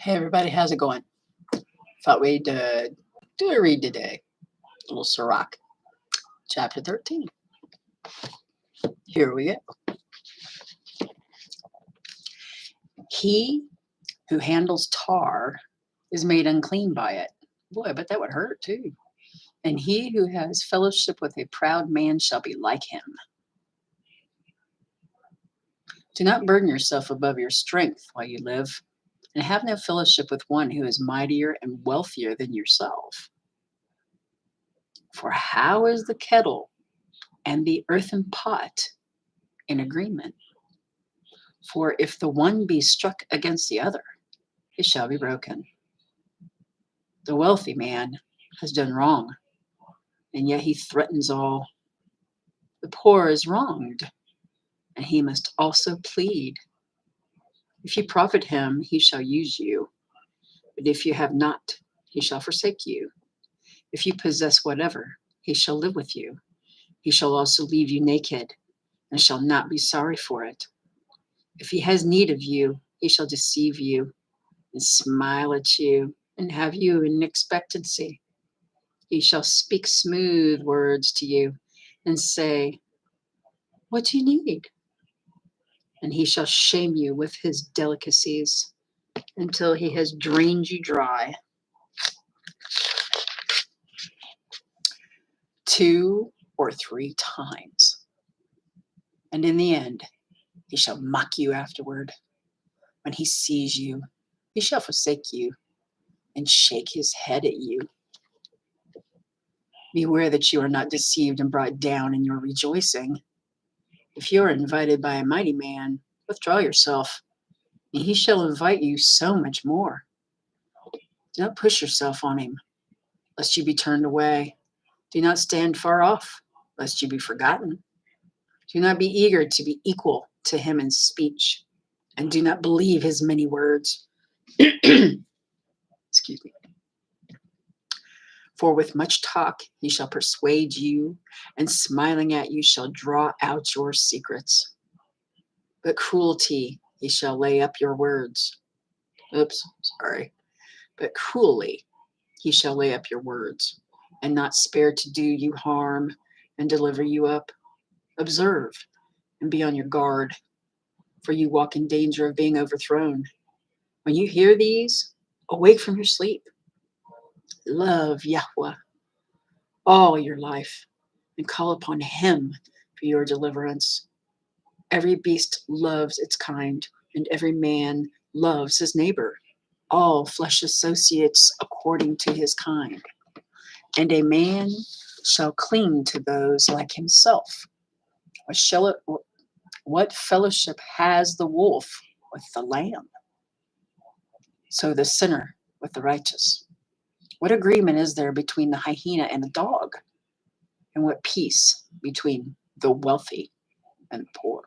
Hey everybody, how's it going? Thought we'd do a read today. A little Sirach, chapter 13. Here we go. He who handles tar is made unclean by it. Boy, I bet that would hurt too. And he who has fellowship with a proud man shall be like him. Do not burden yourself above your strength while you live, and have no fellowship with one who is mightier and wealthier than yourself. For how is the kettle and the earthen pot in agreement? For if the one be struck against the other, it shall be broken. The wealthy man has done wrong, and yet he threatens all. The poor is wronged, and he must also plead. If you profit him, he shall use you. But if you have not, he shall forsake you. If you possess whatever, he shall live with you. He shall also leave you naked, and shall not be sorry for it. If he has need of you, he shall deceive you, and smile at you, and have you in expectancy. He shall speak smooth words to you, and say, "What do you need?" And he shall shame you with his delicacies until he has drained you dry. 2 or 3 times. And in the end, he shall mock you afterward. When he sees you, he shall forsake you and shake his head at you. Beware that you are not deceived and brought down in your rejoicing. If you are invited by a mighty man, withdraw yourself, and he shall invite you so much more. Do not push yourself on him, lest you be turned away. Do not stand far off, lest you be forgotten. Do not be eager to be equal to him in speech, and do not believe his many words. Excuse me. For with much talk he shall persuade you, and smiling at you shall draw out your secrets. But cruelty he shall lay up your words. But cruelly he shall lay up your words, and not spare to do you harm and deliver you up. Observe and be on your guard, for you walk in danger of being overthrown. When you hear these, awake from your sleep. Love Yahweh all your life, and call upon him for your deliverance. Every beast loves its kind, and every man loves his neighbor. All flesh associates according to his kind. And a man shall cling to those like himself. What fellowship has the wolf with the lamb? So the sinner with the righteous. What agreement is there between the hyena and the dog? And what peace between the wealthy and the poor?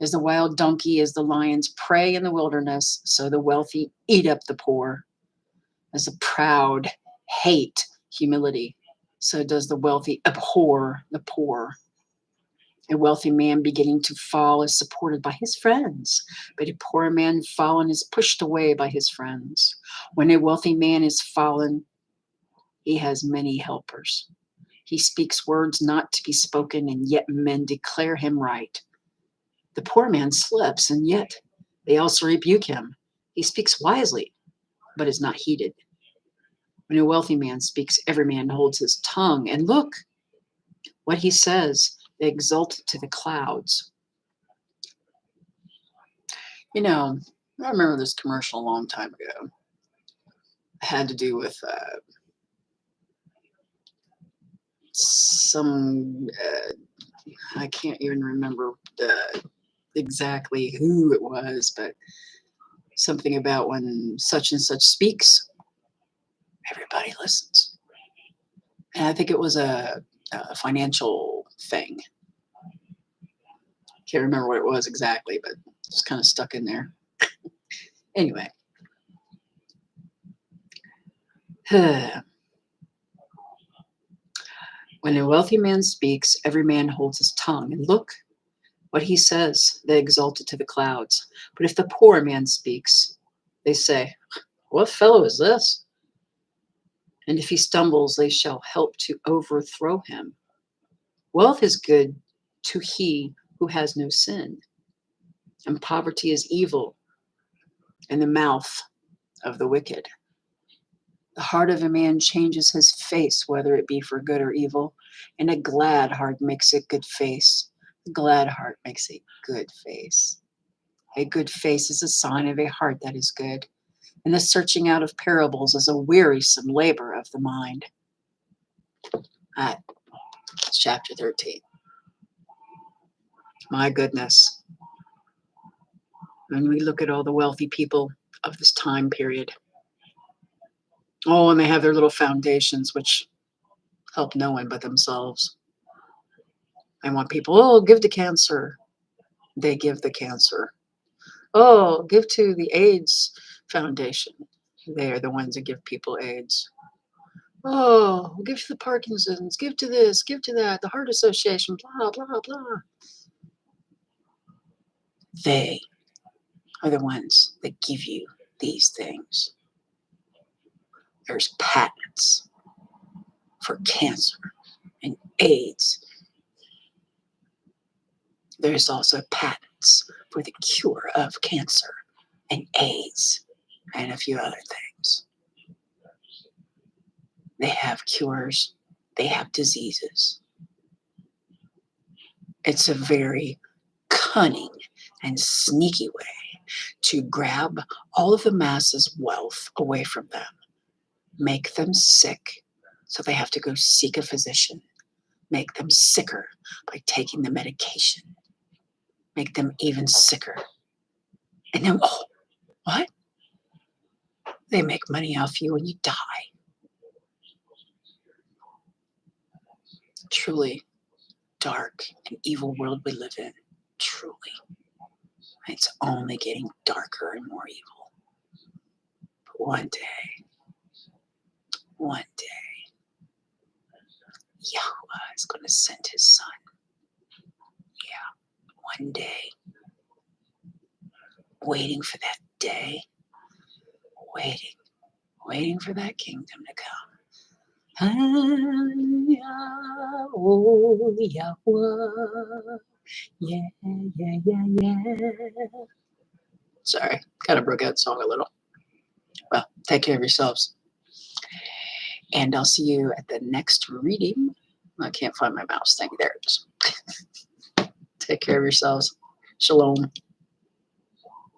As the wild donkey is the lion's prey in the wilderness, so the wealthy eat up the poor. As the proud hate humility, so does the wealthy abhor the poor. A wealthy man beginning to fall is supported by his friends, but a poor man fallen is pushed away by his friends. When a wealthy man is fallen, he has many helpers. He speaks words not to be spoken, and yet men declare him right. The poor man slips, and yet they also rebuke him. He speaks wisely, but is not heeded. When a wealthy man speaks, every man holds his tongue, and look, what he says, they exalt to the clouds. You know, I remember this commercial a long time ago. It had to do with I can't even remember exactly who it was, but something about when such and such speaks, everybody listens. And I think it was a financial thing. Can't remember what it was exactly, but it's kind of stuck in there. Anyway. When a wealthy man speaks, every man holds his tongue, and look, what he says, they exalt it to the clouds. But if the poor man speaks, They say, "What fellow is this?" And if he stumbles, they shall help to overthrow him. Wealth is good to he who has no sin, and poverty is evil in the mouth of the wicked. The heart of a man changes his face, whether it be for good or evil, and a glad heart makes a good face. A glad heart makes a good face. A good face is a sign of a heart that is good, and the searching out of parables is a wearisome labor of the mind. That's chapter 13. My goodness. When we look at all the wealthy people of this time period, oh, and they have their little foundations, which help no one but themselves. I want people, oh, give to cancer. They give the cancer. Oh, give to the AIDS Foundation. They are the ones that give people AIDS. Oh, give to the Parkinson's, give to this, give to that, the Heart Association, blah, blah, blah. They are the ones that give you these things. There's patents for cancer and AIDS. There's also patents for the cure of cancer and AIDS and a few other things. They have cures. They have diseases. It's a very cunning and sneaky way to grab all of the masses' wealth away from them, make them sick so they have to go seek a physician, make them sicker by taking the medication, make them even sicker. And then, oh, what? They make money off you when you die. Truly dark and evil world we live in. Truly. It's only getting darker and more evil. But one day, Yahweh is going to send his son. Yeah, one day. Waiting for that day. Waiting for that kingdom to come. Hallelujah, oh Yahweh. Yeah. Sorry, kind of broke out song a little. Well, take care of yourselves. And I'll see you at the next reading. I can't find my mouse thing. There it is. Take care of yourselves. Shalom.